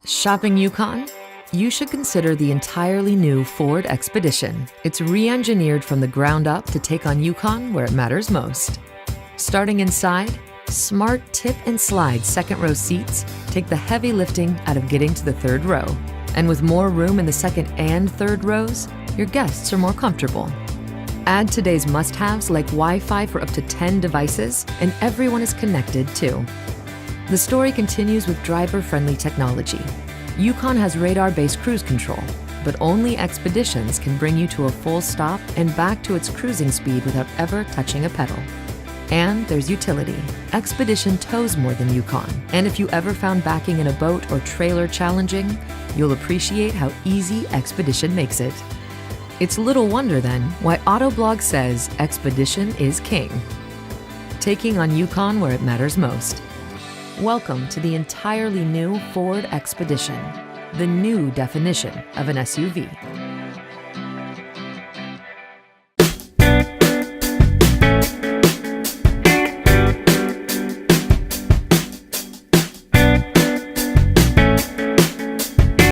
Shopping Yukon? You should consider the entirely new Ford Expedition. It's re-engineered from the ground up to take on Yukon where it matters most. Starting inside, smart tip and slide second row seats take the heavy lifting out of getting to the third row. And with more room in the second and third rows, your guests are more comfortable. Add today's must-haves like Wi-Fi for up to 10 devices, and everyone is connected too. The story continues with driver-friendly technology. Yukon has radar-based cruise control, but only Expeditions can bring you to a full stop and back to its cruising speed without ever touching a pedal. And there's utility. Expedition tows more than Yukon, and if you ever found backing in a boat or trailer challenging, you'll appreciate how easy Expedition makes it. It's little wonder then why Autoblog says Expedition is king. Taking on Yukon where it matters most. Welcome to the entirely new Ford Expedition, the new definition of an SUV.